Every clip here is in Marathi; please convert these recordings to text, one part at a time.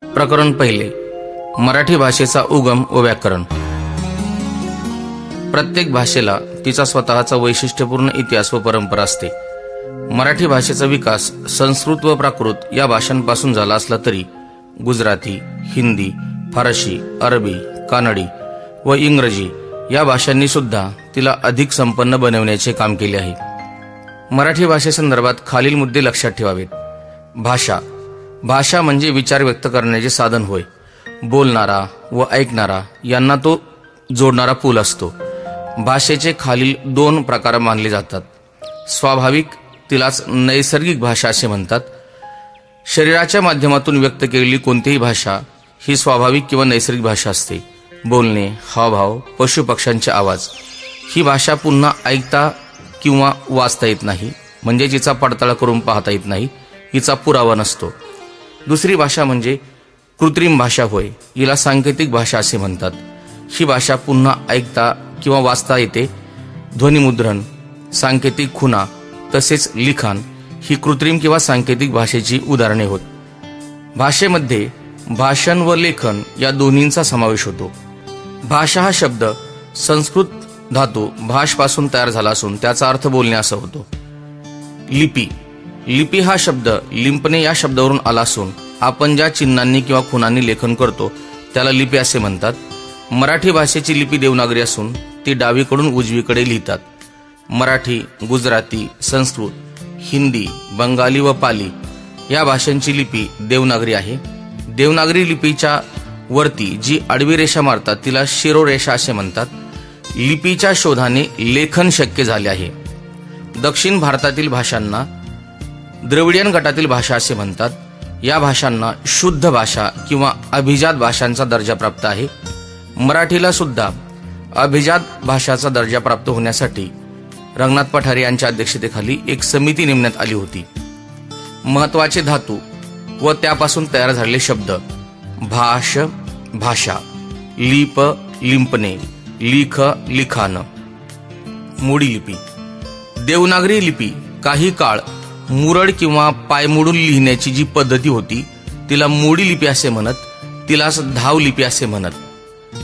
प्रकरण पहिले, मराठी भाषेचा उगम व व्याकरण. प्रत्येक भाषेला तिचा स्वतःचा वैशिष्ट्यपूर्ण इतिहास व परंपरा असते. मराठी भाषेचा विकास संस्कृत व प्राकृत या भाषांपासून झाला असला तरी गुजराती, हिंदी, फारसी, अरबी, कानडी व इंग्रजी या भाषांनी सुद्धा तिला अधिक संपन्न बनवण्याचे काम केले आहे. मराठी भाषेसंदर्भात खालील मुद्दे लक्षात ठेवावेत. भाषा म्हणजे विचार व्यक्त करण्याचे साधन होय. बोलणारा व ऐकणारा यांना तो जोडणारा पूल असतो. भाषेचे खालील दोन प्रकार मानले जातात. स्वाभाविक, तिलाच नैसर्गिक भाषा असे म्हणतात. शरीराच्या माध्यमातून व्यक्त केलेली कोणतीही भाषा ही स्वाभाविक किंवा नैसर्गिक भाषा असते. बोलणे, हावभाव, पशुपक्ष्यांचे आवाज ही भाषा पुन्हा ऐकता किंवा वाचता येत नाही, म्हणजे जिचा पडताळा करून पाहता येत नाही, हिचा पुरावा नसतो. दुसरी भाषा म्हणजे कृत्रिम भाषा होय. हिला सांकेतिक भाषा असे म्हणतात. ही भाषा पुन्हा ऐकता किंवा वाचता येते. ध्वनिमुद्रण, सांकेतिक खुणा तसेच लिखाण ही कृत्रिम किंवा सांकेतिक भाषेची उदाहरणे होत. भाषेमध्ये भाषण व लेखन या दोन्हींचा समावेश होतो. भाषा हा शब्द संस्कृत धातू भाष पासून तयार झाला असून त्याचा अर्थ बोलणे असा होतो. लिपी हा शब्द लिंपणे या शब्दावरून आला असून आपण ज्या चिन्हांनी किंवा खुणांनी लेखन करतो त्याला लिपी असे म्हणतात. मराठी भाषेची लिपी देवनागरी असून ती डावीकडून उजवीकडे लिहितात. मराठी, गुजराती, संस्कृत, हिंदी, बंगाली व पाली या भाषांची लिपी देवनागरी आहे. देवनागरी लिपीच्या वरती जी आडवी रेषा मारतात तिला शिरोरेषा असे म्हणतात. लिपीच्या शोधाने लेखन शक्य झाले आहे. दक्षिण भारतातील भाषांना द्रविडियन गटातील भाषा असे म्हणतात. या भाषांना शुद्ध भाषा किंवा अभिजात भाषांचा दर्जा प्राप्त आहे. मराठीला सुद्धा अभिजात भाषाचा दर्जा प्राप्त होण्यासाठी रंगनाथ पठारे यांच्या अध्यक्षतेखाली एक समिती नेमण्यात आली होती. महत्वाचे धातू व त्यापासून तयार झालेले शब्द भाषा, लिप, लिंपणे, लिख, लिखाण. मोडी लिपी. देवनागरी लिपी काही काळ मुरड किंवा पायमोडून लिहिण्याची जी पद्धती होती तिला मोडी लिपी असे म्हणत, तिलाच धाव लिपी असे म्हणत.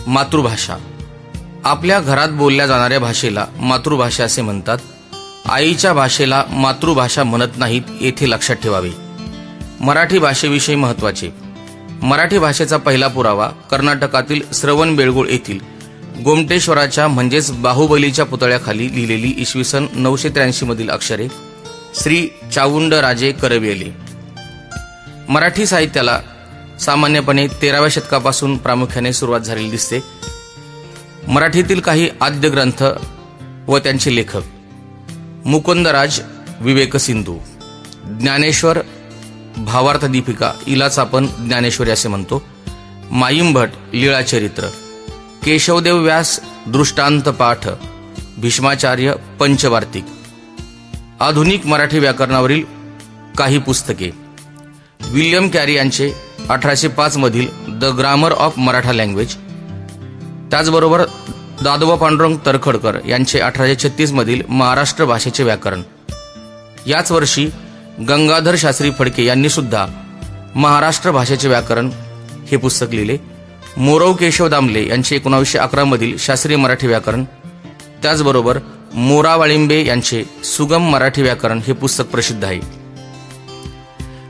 मातृभाषा. आपल्या घरात बोलल्या जाणाऱ्या भाषेला मातृभाषा असे म्हणतात. आईच्या भाषेला मातृभाषा म्हणत नाहीत, येथे लक्षात ठेवावे. मराठी भाषेविषयी महत्वाचे. मराठी भाषेचा पहिला पुरावा कर्नाटकातील श्रवणबेळगोळ येथील गोमटेश्वराच्या म्हणजेच बाहुबलीच्या पुतळ्याखाली लिहिलेली इसवी सन 983 मधील अक्षरे श्री चावुंडराजे करवेले. मराठी साहित्याला सामान्यपणे 13व्या शतकापासून प्रामुख्याने सुरुवात झालेली दिसते. मराठीतील काही आद्य ग्रंथ व त्यांचे लेखक: मुकुंदराज विवेकसिंधू, ज्ञानेश्वर भावार्थ दीपिका, हिलाच आपण ज्ञानेश्वरी असे म्हणतो, माईंभट लीळाचरित्र, केशवदेव व्यास दृष्टांत पाठ, भीष्माचार्य पंचवार्तिक. आधुनिक मराठी व्याकरणावरील काही पुस्तके: विल्यम कॅरी यांचे 1805 मधील the grammar of Maratha language. त्याचबरोबर दादोबा पांडुरंग तरखडकर यांचे 1836 मधील महाराष्ट्र भाषेचे व्याकरण. याच वर्षी गंगाधर शास्त्री फडके यांनी सुद्धा महाराष्ट्र भाषेचे व्याकरण हे पुस्तक लिहिले. मोरव केशव दामले यांचे 1911 मधील शास्त्रीय मराठी व्याकरण. त्याचबरोबर मोरा वाळिंबे यांचे सुगम मराठी व्याकरण हे पुस्तक प्रसिद्ध आहे.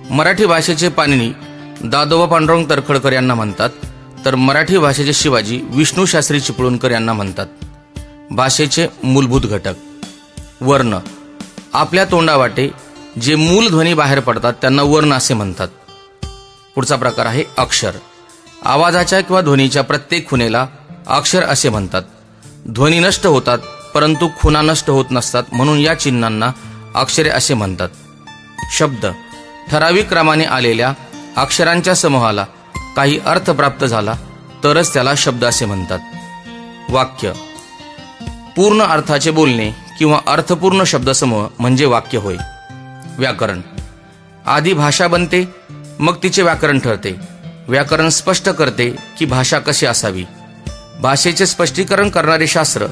मराठी भाषेचे पाणिनी दादोबा पांडुरंग तरखडकर यांना म्हणतात, तर मराठी भाषेचे शिवाजी विष्णू शास्त्री चिपळूणकर यांना म्हणतात. भाषेचे मूलभूत घटक. वर्ण. आपल्या तोंडावाटे जे मूल ध्वनी बाहेर पडतात त्यांना वर्ण असे म्हणतात. पुढचा प्रकार आहे अक्षर. आवाजाच्या किंवा ध्वनीच्या प्रत्येक खुणेला अक्षर असे म्हणतात. ध्वनी नष्ट होतात परंतु खुणा नष्ट होत नसतात, म्हणून या चिन्हांना अक्षरे असे म्हणतात. शब्द. ठराविक क्रमाने आलेल्या अक्षरांच्या समूहाला काही अर्थ प्राप्त झाला तरच त्याला शब्द असे म्हणतात. वाक्य. पूर्ण अर्थाचे बोलणे किंवा अर्थपूर्ण शब्दसमूह म्हणजे वाक्य होय. व्याकरण. आधी भाषा बनते मग तिचे व्याकरण ठरते. व्याकरण स्पष्ट करते की भाषा कशी असावी. भाषेचे स्पष्टीकरण करणारे शास्त्र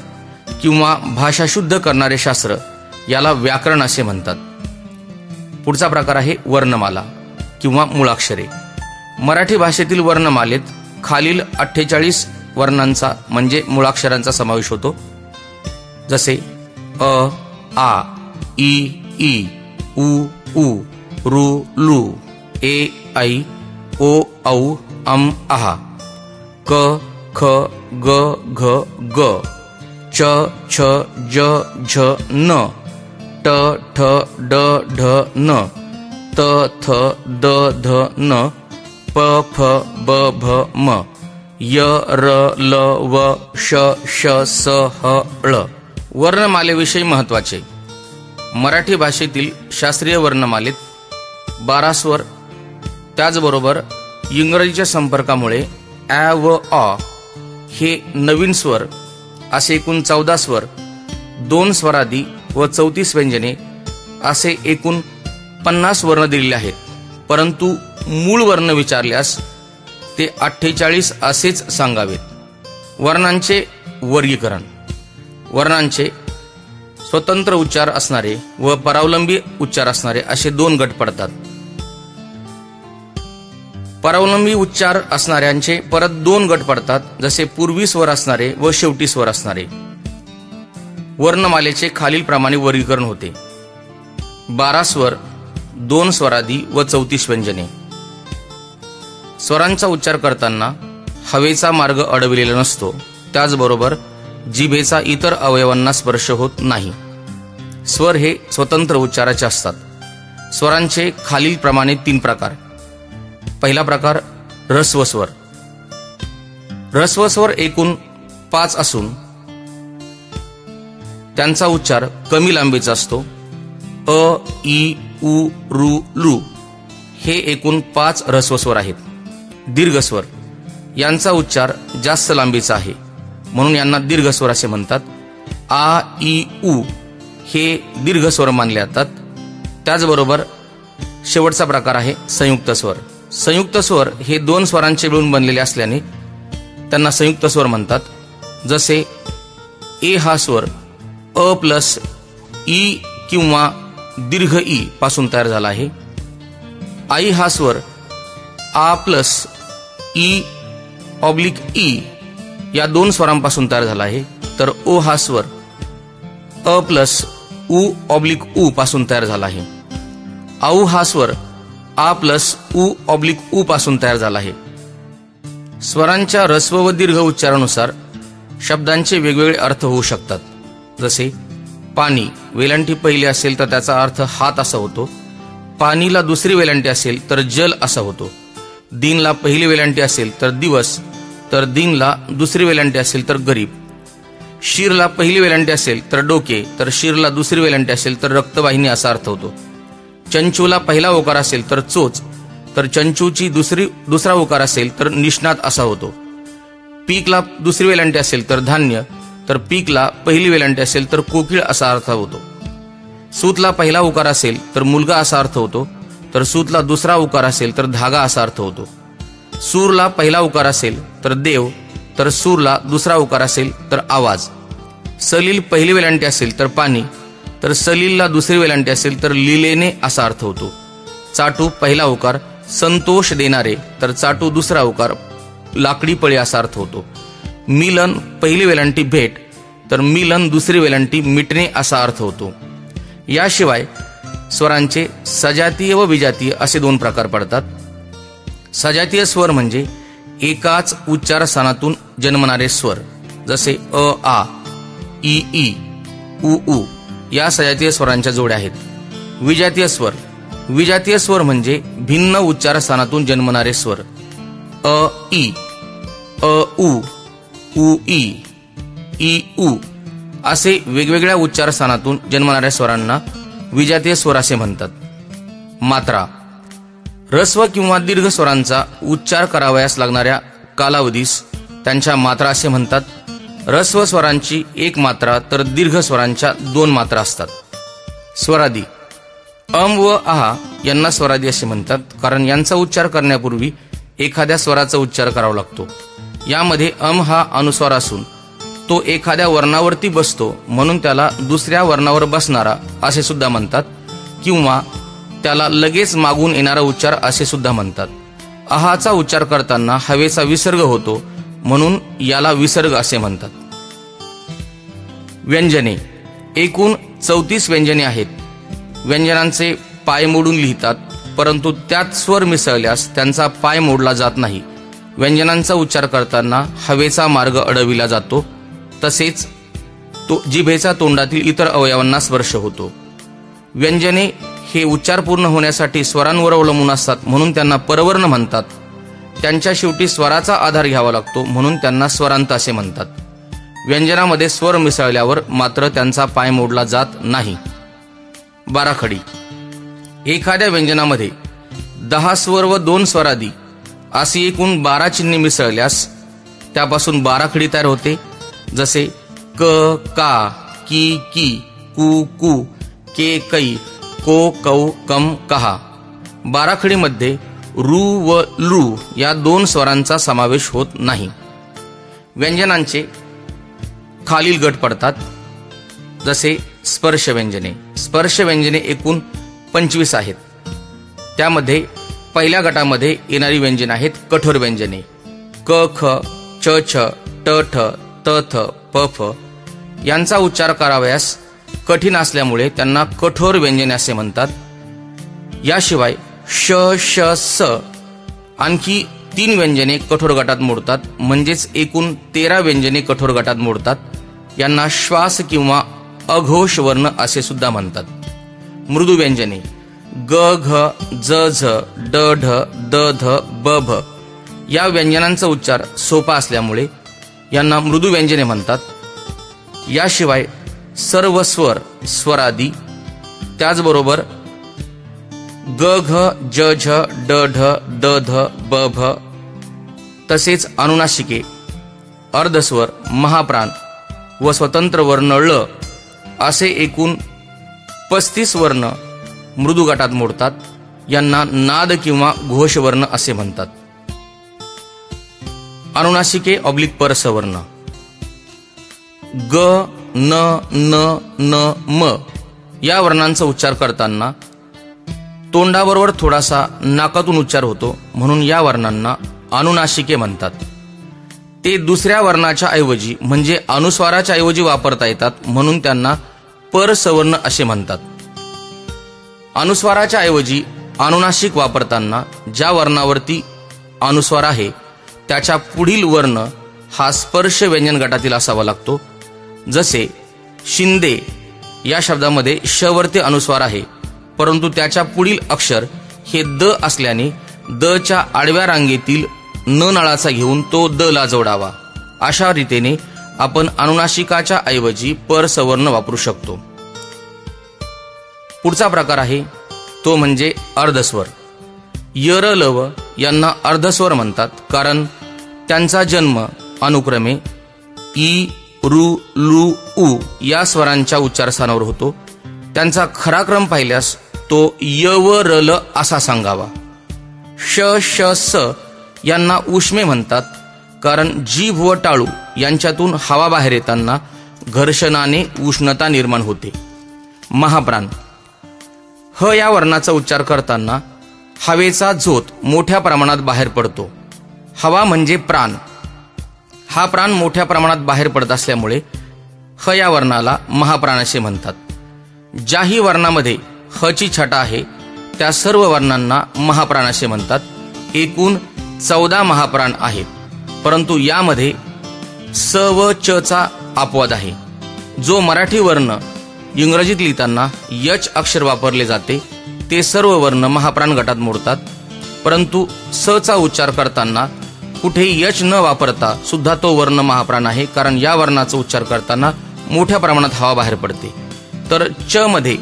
किंवा भाषा शुद्ध करणारे शास्त्र याला व्याकरण असे म्हणतात. पुढचा प्रकार आहे वर्णमाला किंवा मुळाक्षरे. मराठी भाषेतील वर्णमालेत खालील 48 वर्णांचा म्हणजे मुळाक्षरांचा समावेश होतो, जसे अ, आ, ई, ई, उ, ऊ, रू, लू, ए, ऐ, ओ, औ, अम, आहा, क, ख, ग, घ, ग, च, छ, ज, झ, न, ट, ठ, ड, ढ, न, त, थ, द, ध, न, प, फ, ब, भ, म, य, र, ल, व, श, श, स, ह, ळ. वर्णमालेविषयी महत्त्वाचे. मराठी भाषेतील शास्त्रीय वर्णमालेत 12 स्वर, त्याचबरोबर इंग्रजीच्या संपर्कामुळे ॲ व अ हे नवीन स्वर असे एकूण 14 स्वर, 2 स्वरादी व 34 व्यंजने असे एकूण 50 वर्ण दिलेले आहेत. परंतु मूळ वर्ण विचारल्यास ते 48 असेच सांगावेत. वर्णांचे वर्गीकरण. वर्णांचे स्वतंत्र उच्चार असणारे व परावलंबी उच्चार असणारे असे 2 गट पडतात. परावलंबी उच्चार असणाऱ्यांचे परत 2 गट पडतात, जसे पूर्वी स्वर असणारे व शेवटी स्वर असणारे. वर्णमालेचे खालीलप्रमाणे वर्गीकरण होते. 12 स्वर, 2 स्वरादी व 34 व्यंजने. स्वरांचा उच्चार करताना हवेचा मार्ग अडविलेला नसतो, त्याचबरोबर जिभेचा इतर अवयवांना स्पर्श होत नाही. स्वर हे स्वतंत्र उच्चाराचे असतात. स्वरांचे खालीलप्रमाणे 3 प्रकार. पहिला प्रकार ऱ्हस्व स्वर. ऱ्हस्व स्वर एकूण 5 असून त्यांचा उच्चार कमी लांबीचा असतो. अ, ई, उ, रू, लू हे एकूण 5 ऱ्हस्व स्वर आहेत. दीर्घ स्वर यांचा उच्चार जास्त लांबीचा आहे, म्हणून यांना दीर्घ स्वर असे म्हणतात. आ, ई, उ हे दीर्घ स्वर मानले जातात. त्याचबरोबर शेवटचा प्रकार आहे संयुक्त स्वर. संयुक्त स्वर हे 2 स्वरांचे मिळून बनलेले असल्याने त्यांना संयुक्त स्वर म्हणतात. जसे ए हा स्वर अ प्लस ई किंवा दीर्घ ई पासून तयार झाला आहे. आई हा स्वर आ प्लस ई ऑब्लिक ई या 2 स्वरांपासून तयार झाला आहे. तर ओ हा स्वर अ प्लस उ ऑब्लिक उ पासून तयार झाला आहे. आऊ हा स्वर आ प्लस उ ऑब्लिक उ पासून तयार झाला आहे. स्वरांच्या ऱ्हस्व व दीर्घ उच्चारानुसार शब्दांचे वेगवेगळे अर्थ होऊ शकतात. जसे पाणी वेलांटी पहिली असेल तर त्याचा अर्थ हात असा होतो. पाणीला दुसरी वेलांटी असेल तर जल असा होतो. दिनला पहिली वेलांटी असेल तर दिवस, तर दिनला दुसरी वेलांटी असेल तर गरीब. शिरला पहिली वेलांटी असेल तर डोके, तर शिरला दुसरी वेलांटी असेल तर रक्तवाहिनी असा अर्थ होतो. चंचूला पहिला ओकार असेल तर चोच, तर चंचूची दुसरा ओकार असेल तर निष्णात असा होतो. पीकला दुसरी वेलांटी असेल तर धान्य, तर पीकला पहिली वेलांटी असेल तर कोकिळ असा अर्थ होतो. सूतला पहिला उकार असेल तर मुलगा असा अर्थ होतो, तर सूतला दुसरा उकार असेल तर धागा असा अर्थ होतो. सूरला पहिला उकार असेल तर देव, तर सूरला दुसरा उकार असेल तर आवाज. सलील पहिली वेलांटी असेल तर पाणी, तर सलीलला दुसरी वेलांटी असेल तर लिलेने असा अर्थ होतो. चाटू पहिला उकार संतोष देणारे, तर चाटू दुसरा उकार लाकडी पळी असा अर्थ होतो. मिलन पहिली वेलांटी भेट, तर मिलन दुसरी वेलांटी मिटणे असा अर्थ होतो. याशिवाय स्वरांचे सजातीय व विजातीय असे 2 प्रकार पडतात. सजातीय स्वर म्हणजे एकाच उच्चार स्थानातून जन्मणारे स्वर, जसे अ, आ, ई, ई, उ, ऊ या सजातीय स्वरांच्या जोड्या आहेत. विजातीय स्वर म्हणजे भिन्न उच्चार स्थानातून जन्मणारे स्वर. अ, ई, अ, उ, ई, उ असे वेगवेगळ्या उच्चार स्थानातून जन्मणाऱ्या स्वरांना विजातीय स्वर असे म्हणतात. मात्रा. ऱ्हस्व किंवा दीर्घ स्वरांचा उच्चार करावयास लागणाऱ्या कालावधीस त्यांच्या मात्रा असे म्हणतात. ऱ्हस्व स्वरांची 1 मात्रा तर दीर्घ स्वरांच्या 2 मात्रा असतात. स्वरादी. अम व आहा यांना स्वरादी असे म्हणतात, कारण यांचा उच्चार करण्यापूर्वी एखाद्या स्वराचा उच्चार करावा लागतो. यामध्ये अम हा अनुस्वार असून तो एखाद्या वर्णावरती बसतो, म्हणून त्याला दुसऱ्या वर्णावर बसणारा असे सुद्धा म्हणतात, किंवा त्याला लगेच मागून येणारा उच्चार असे सुद्धा म्हणतात. अहाचा उच्चार करताना हवेचा विसर्ग होतो, म्हणून याला विसर्ग असे म्हणतात. व्यंजने. एकूण 34 व्यंजने आहेत. व्यंजनांचे पाय मोडून लिहितात, परंतु त्यात स्वर मिसळल्यास त्यांचा पाय मोडला जात नाही. व्यंजनांचा उच्चार करताना हवेचा मार्ग अडविला जातो, तसेच जिभेचा तोंडातील इतर अवयवांना स्पर्श होतो. व्यंजने हे उच्चार पूर्ण होण्यासाठी स्वरांवर अवलंबून असतात, म्हणून त्यांना परवर्ण म्हणतात. त्यांच्या शेवटी स्वराचा आधार घ्यावा लागतो, म्हणून त्यांना स्वरांत असे म्हणतात. व्यंजनामध्ये स्वर मिसळल्यावर मात्र त्यांचा पाय मोडला जात नाही. बाराखडी. एखाद्या व्यंजनामध्ये 10 स्वर व 2 स्वरादी अशी एकूण 12 चिन्हे मिसळल्यास त्यापासून बाराखडी तयार होते. जसे क, का, की, की, कु, कू, के, कै, को, कौ, कम, कहा. बाराखडीमध्ये रू व लृ या 2 स्वरांचा समावेश होत नाही. व्यंजनांचे खालील गट पडतात. जसे स्पर्श व्यंजने. स्पर्श व्यंजने एकूण 25 आहेत. त्यामध्ये पहिल्या गटामध्ये येणारी व्यंजने आहेत कठोर व्यंजने. क, ख, च, छ, ट, ठ, त, थ, प, फ यांचा उच्चार करावयास कठीण असल्यामुळे त्यांना कठोर व्यंजने असे म्हणतात. याशिवाय श, श, स आणखी 3 व्यंजने कठोर गटात मोडतात, म्हणजेच एकूण 13 व्यंजने कठोर गटात मोडतात. यांना श्वास किंवा अघोष वर्ण असे सुद्धा म्हणतात. मृदू व्यंजने. ग, घ, ज, झ, ड, ढ, द, ध, ब, भ या व्यंजनांचा उच्चार सोपा असल्यामुळे यांना मृदू व्यंजने म्हणतात. याशिवाय सर्व स्वर, स्वरादी, त्याचबरोबर ग, घ, ज, झ, ड, ढ, द, ध, ब, भ तसेच अनुनासिके, अर्धस्वर, महाप्राण व स्वतंत्र वर्ण ळ असे एकूण 35 वर्ण मृदू गटात मोडतात. यांना नाद किंवा घोषवर्ण असे म्हणतात. अनुनासिके ऑब्लिक परसवर्ण. ग, न, न, न, म या वर्णांचा उच्चार करताना तोंडाबरोबर थोडासा नाकातून उच्चार होतो, म्हणून या वर्णांना अनुनासिके म्हणतात. ते दुसऱ्या वर्णाच्या ऐवजी म्हणजे अनुस्वाराच्या ऐवजी वापरता येतात, म्हणून त्यांना परसवर्ण असे म्हणतात. अनुस्वाराच्या ऐवजी अनुनासिक वापरताना ज्या वर्णावरती अनुस्वार आहे त्याच्या पुढील वर्ण हा स्पर्श व्यंजन गटातील असावा लागतो. जसे शिंदे या शब्दामध्ये श वरती अनुस्वार आहे, परंतु त्याच्या पुढील अक्षर हे द असल्याने द च्या आडव्या रांगेतील न नळाचा घेऊन तो द ला जोडावा. अशा रीतीने आपण अनुनासिकाच्या ऐवजी परसवर्ण वापरू शकतो. पुढचा प्रकार आहे तो म्हणजे अर्धस्वर. य, र, ल, व यांना अर्धस्वर म्हणतात, कारण त्यांचा जन्म अनुक्रमे ई, रू, लू, उ या स्वरांच्या उच्चारस्थानावर होतो. त्यांचा खरा क्रम पाहिल्यास तो य व र ल असा सांगावा. श, श, स यांना उष्मे म्हणतात, कारण जीभ व टाळू यांच्यातून हवा बाहेर येताना घर्षणाने उष्णता निर्माण होते. महाप्राण. ह या वर्णाचा उच्चार करताना हवेचा झोत मोठ्या प्रमाणात बाहेर पडतो. हवा म्हणजे प्राण. हा प्राण मोठ्या प्रमाणात बाहेर पडत असल्यामुळे ह या वर्णाला महाप्राण असे म्हणतात. ज्याही वर्णामध्ये ह ची छटा आहे त्या सर्व वर्णांना महाप्राण असे म्हणतात. एकूण 14 महाप्राण आहेत, परंतु यामध्ये स व च चा अपवाद आहे. जो मराठी वर्ण इंग्रजीत लिहिताना यच अक्षर वापरले जाते ते सर्व वर्ण महाप्राण गटात मोडतात, परंतु स चा उच्चार करताना कुठेही यच न वापरता सुद्धा तो वर्ण महाप्राण आहे, कारण या वर्णाचा उच्चार करताना मोठ्या प्रमाणात हवा बाहेर पडते. तर च मध्ये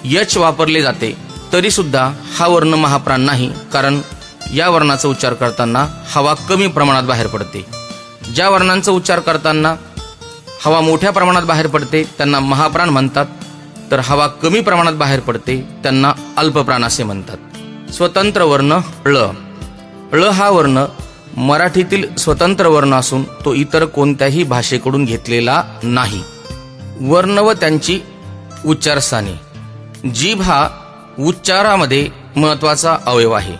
यच वापरले जाते तरी सुद्धा हा वर्ण महाप्राण नाही, कारण या वर्णाचा उच्चार करताना हवा कमी प्रमाणात बाहेर पडते. ज्या वर्णांचा उच्चार करताना हवा मोठ्या प्रमाणात बाहेर पडते त्यांना महाप्राण म्हणतात, तर हवा कमी प्रमाणात बाहेर पडते त्यांना अल्पप्राण असे म्हणतात. स्वतंत्र वर्ण ळ. ळ हा वर्ण मराठीतील स्वतंत्र वर्ण असून तो इतर कोणत्याही भाषेकडून घेतलेला नाही. वर्ण व त्यांची उच्चारस्थाने. जीभ हा उच्चारामध्ये महत्वाचा अवयव आहे.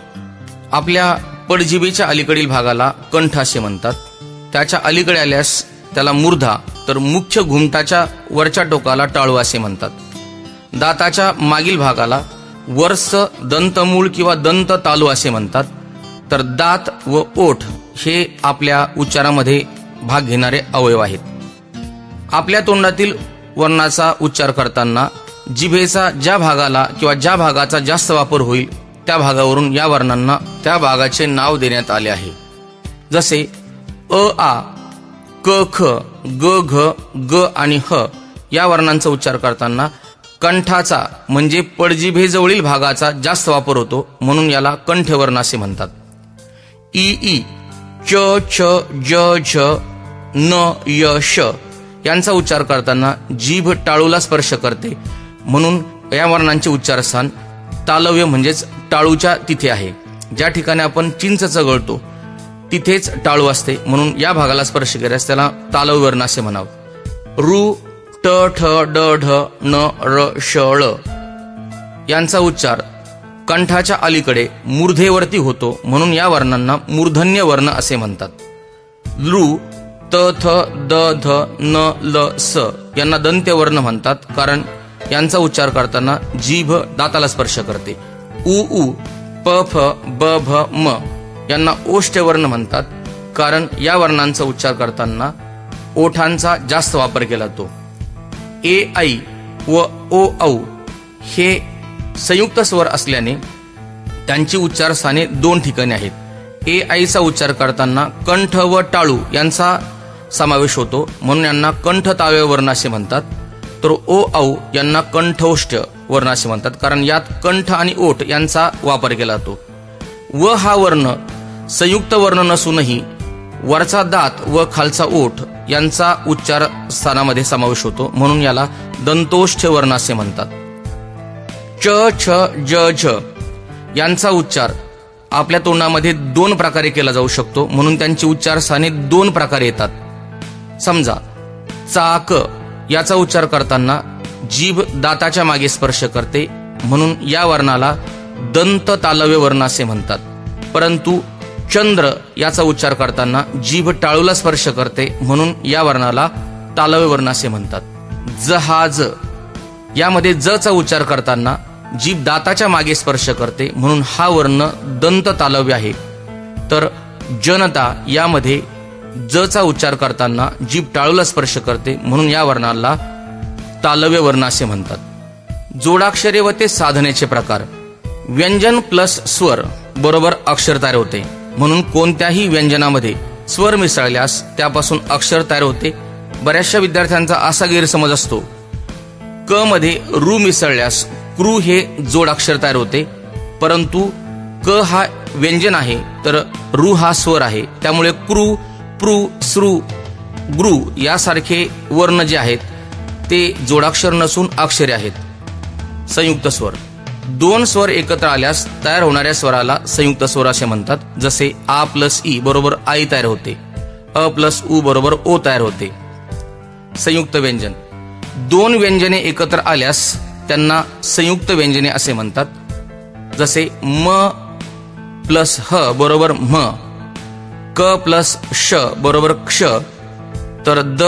आपल्या पडजिभेच्या अलीकडील भागाला कंठ असे म्हणतात. त्याच्या अलीकडे आल्यास त्याला मूर्धा, तर मुख्य घुमटाच्या वरच्या टोकाला टाळू असे म्हणतात. दाताच्या मागील भागाला वर्ष, दंतमूळ किंवा दंत तालू असे म्हणतात. तर दात व ओठ हे आपल्या उच्चारामध्ये भाग घेणारे अवयव आहेत. आपल्या तोंडातील वर्णाचा उच्चार करताना जिभेचा ज्या भागाला किंवा ज्या भागाचा जास्त वापर होईल त्या भागावरून या वर्णांना त्या भागाचे नाव देण्यात आले आहे. जसे अ, आ, क, ख, ग, घ, ग आणि ह या वर्णांचा उच्चार करताना कंठाचा म्हणजे पडजिभेजवळील भागाचा जास्त वापर होतो, म्हणून याला कंठवर्ण असे म्हणतात. इ, ई, च, छ, ज, झ, न, य, श यांचा उच्चार करताना जीभ टाळूला स्पर्श करते, म्हणून या वर्णांचे उच्चारस्थान तालव्य म्हणजेच टाळूच्या तिथे आहे. ज्या ठिकाणी आपण चिंच चघळतो तिथेच टाळू असते, म्हणून या भागाला स्पर्श केल्यास त्याला तालव्य वर्ण असे म्हणावं. रु, ट, ठ, ड, ढ, न, र, श, ळ यांचा उच्चार कंठाच्या अलीकडे मूर्धेवरती होतो, म्हणून या वर्णांना मूर्धन्य वर्ण असे म्हणतात. लृ, त, थ, द, ध, न, ल, स यांना दंत्यवर्ण म्हणतात, कारण यांचा उच्चार करताना जीभ दाताला स्पर्श करते. उ, उ, प, फ, ब, भ, म यांना ओष्ठ्यवर्ण म्हणतात, कारण या वर्णांचा उच्चार करताना ओठांचा जास्त वापर केला जातो. ए, आई व ओ, औ हे संयुक्त स्वर असल्याने त्यांची उच्चारस्थाने दोन ठिकाणी आहेत. ए, आईचा उच्चार करताना कंठ व टाळू यांचा समावेश होतो, म्हणून यांना कंठताव्य वर्ण असे म्हणतात. तर ओ, औ यांना कंठोष्ठ वर्ण असे म्हणतात, कारण यात कंठ आणि ओठ यांचा वापर केला जातो. व हा वर्ण संयुक्त वर्ण नसूनही वरचा दात व खालचा ओठ यांचा उच्चार स्थानामध्ये समावेश होतो, म्हणून याला दंतोष्ठ वर्ण असे म्हणतात. च, छ, ज, झ यांचा उच्चार आपल्या तोंडामध्ये दोन प्रकारे केला जाऊ शकतो, म्हणून त्यांची उच्चारस्थाने दोन प्रकारे येतात. समजा चाक याचा उच्चार करताना जीभ दाताच्या मागे स्पर्श करते, म्हणून या वर्णाला दंत तालव्य वर्ण असे म्हणतात. परंतु चंद्र याचा उच्चार करताना जीभ टाळूला स्पर्श करते, म्हणून या वर्णाला तालव्य वर्ण असे म्हणतात. जहाज यामध्ये ज चा उच्चार करताना जीभ दाताच्या मागे स्पर्श करते, म्हणून हा वर्ण दंत तालव्य आहे. तर जनता यामध्ये ज चा उच्चार करताना जीभ टाळूला स्पर्श करते, म्हणून या वर्णाला तालव्य वर्ण असे म्हणतात. जोडाक्षरे व ते साधनेचे प्रकार. व्यंजन प्लस स्वर बरोबर अक्षर तयार होते, म्हणून कोणत्याही व्यंजनामध्ये स्वर मिसळल्यास त्यापासून अक्षर तयार होते. बऱ्याचशा विद्यार्थ्यांचा असा गैरसमज असतो, क मध्ये रू मिसळल्यास क्रू हे जोडाक्षर तयार होते, परंतु क हा व्यंजन आहे तर रू हा स्वर आहे, त्यामुळे क्रू, प्रू, स्रू, ग्रू यासारखे वर्ण जे आहेत ते जोडाक्षर नसून अक्षरे आहेत. संयुक्त स्वर. दोन स्वर एकत्र आल्यास तयार होणाऱ्या स्वराला संयुक्त स्वर असे म्हणतात. जसे आ प्लस ई बरोबर आई तयार होते, अ प्लस उ बरोबर ओ तयार होते. संयुक्त व्यंजन. दोन व्यंजने एकत्र आल्यास त्यांना संयुक्त व्यंजने असे म्हणतात. जसे म प्लस ह बरोबर म्ह, क प्लस श बरोबर क्ष, तर द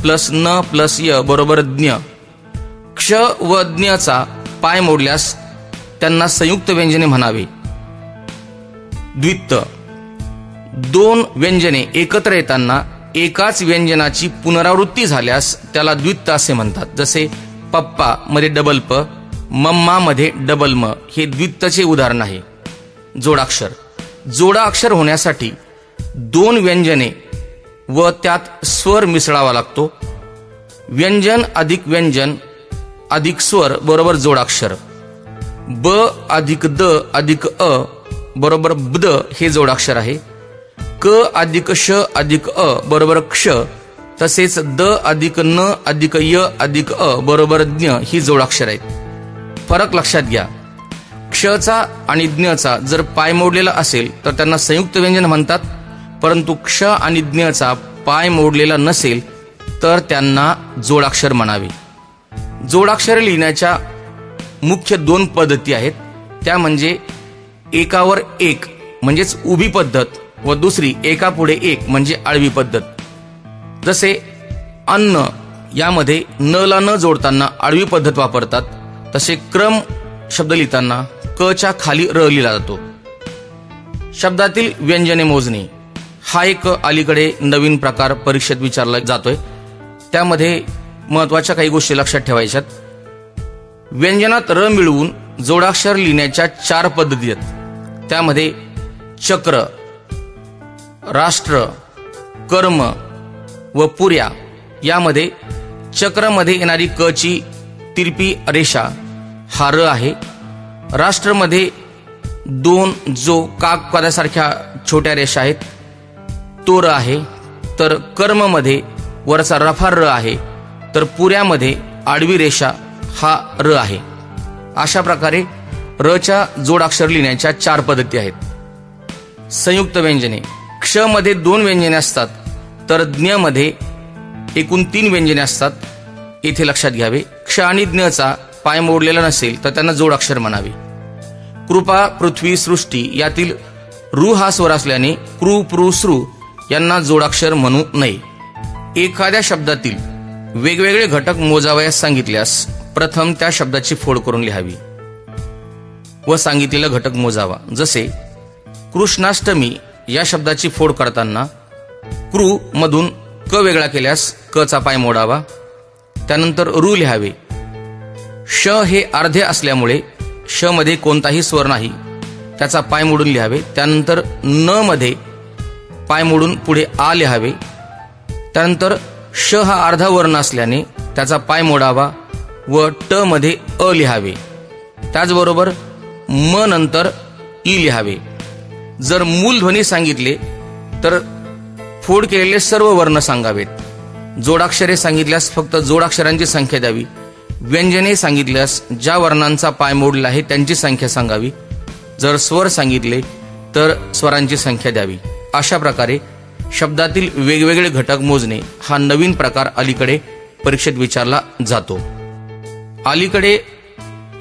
प्लस न प्लस य बरोबर ज्ञ. क्ष व ज्ञचा पाय मोडल्यास त्यांना संयुक्त व्यंजने म्हणावे. द्वित्व. दोन व्यंजने एकत्र येताना एकाच व्यंजनाची पुनरावृत्ती झाल्यास त्याला द्वित्व असे म्हणतात. जसे पप्पा मध्ये डबल प, मम्मा मध्ये डबल म हे द्वित्वचे उदाहरण आहे. जोडाक्षर. जोडाक्षर होण्यासाठी दोन व्यंजने व त्यात स्वर मिसळावा लागतो. व्यंजन अधिक व्यंजन अधिक स्वर बरोबर जोडाक्षर. ब अधिक द अधिक अ बरोबर ब्द हे जोडाक्षर आहे. क अधिक श अधिक अ बरोबर क्ष, तसेच द अधिक न अधिक य अधिक अ बरोबर ज्ञ ही जोडाक्षर आहेत. फरक लक्षात घ्या. क्षचा आणि ज्ञचा जर पाय मोडलेला असेल तर त्यांना संयुक्त व्यंजन म्हणतात, परंतु क्ष आणि ज्ञचा पाय मोडलेला नसेल तर त्यांना जोडाक्षर म्हणावे. जोडाक्षरे लिहिण्याच्या मुख्य दोन पद्धती आहेत, त्या म्हणजे एकावर एक म्हणजेच उभी पद्धत व दुसरी एका पुढे एक म्हणजे आडवी पद्धत. जसे अन्न यामध्ये न ला न जोडताना आडवी पद्धत वापरतात, तसे क्रम शब्द लिहिताना क च्या खाली र लिहिला जातो. शब्दातील व्यंजने मोजणे हा एक अलीकडे नवीन प्रकार परीक्षेत विचारला जातोय. त्यामध्ये महत्वाच्या काही गोष्टी लक्षात ठेवायच्यात. व्यंजनात र मिळवून जोडाक्षर लिहिण्याच्या 4 पद्धती आहेत. त्यामध्ये चक्र, राष्ट्र, कर्म व पुऱ्या यामध्ये चक्रमध्ये येणारी क ची तिरपी रेषा हा र आहे. राष्ट्रमध्ये 2 जो काकपदासारख्या छोट्या रेषा आहेत तो र आहे. तर कर्ममध्ये वरचा रफा र आहे. तर पुऱ्यामध्ये आडवी रेषा हा र आहे. अशा प्रकारे र च्या जोडाक्षर लिहिण्याच्या 4 पद्धती आहेत. संयुक्त व्यंजने क्ष मध्ये 2 व्यंजने असतात, तर ज्ञ मध्ये एकूण 3 व्यंजने असतात. येथे लक्षात घ्यावे, क्ष आणि ज्ञचा पाय मोडलेला नसेल तर त्यांना जोडाक्षर म्हणावे. कृपा, पृथ्वी, सृष्टी यातील रू हा स्वर असल्याने कृ, पृ, सृ यांना जोडाक्षर म्हणू नये. एखाद्या शब्दातील वेगवेगळे घटक मोजावयास सांगितल्यास प्रथम त्या शब्दाची फोड करून लिहावी व सांगितलेला घटक मोजावा. जसे कृष्णाष्टमी या शब्दाची फोड करताना कृ मधून क वेगळा केल्यास क चा पाय मोडावा. त्यानंतर रू लिहावे. श हे अर्धे असल्यामुळे श मध्ये कोणताही स्वर नाही, त्याचा पाय मोडून लिहावे. त्यानंतर न मध्ये पाय मोडून पुढे आ लिहावे. त्यानंतर श हा अर्धा वर्ण असल्याने त्याचा पाय मोडावा व ट मध्ये अ लिहावे. त्याचबरोबर म नंतर ई लिहावे. जर मूलध्वनी सांगितले तर फोड केलेले सर्व वर्ण सांगावेत. जोडाक्षरे सांगितल्यास फक्त जोडाक्षरांची संख्या द्यावी. व्यंजने सांगितल्यास ज्या वर्णांचा पाय मोडला आहे त्यांची संख्या सांगावी. जर स्वर सांगितले तर स्वरांची संख्या द्यावी. अशा प्रकारे शब्दातील वेगवेगळे घटक मोजणे हा नवीन प्रकार अलीकडे परीक्षेत विचारला जातो. अलीकडे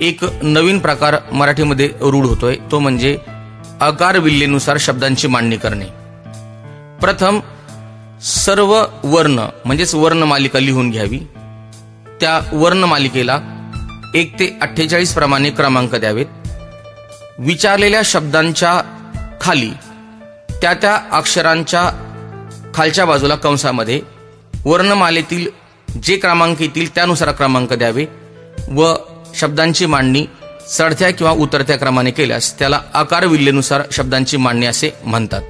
एक नवीन प्रकार मराठीमध्ये रूढ होतोय, तो म्हणजे आकार विल्लेनुसार शब्दांची मांडणी करणे. प्रथम सर्व वर्ण म्हणजेच वर्णमालिका लिहून घ्यावी. त्या वर्णमालिकेला 1 ते 48 प्रमाणे क्रमांक द्यावेत. विचारलेल्या शब्दांच्या खाली त्या अक्षरांच्या खालच्या बाजूला कंसामध्ये वर्णमालेतील जे क्रमांक येतील त्यानुसार क्रमांक द्यावे व शब्दांची मांडणी चढत्या किंवा उतरत्या क्रमाने केल्यास त्याला आकार विल्लेनुसार शब्दांची मांडणी असे म्हणतात.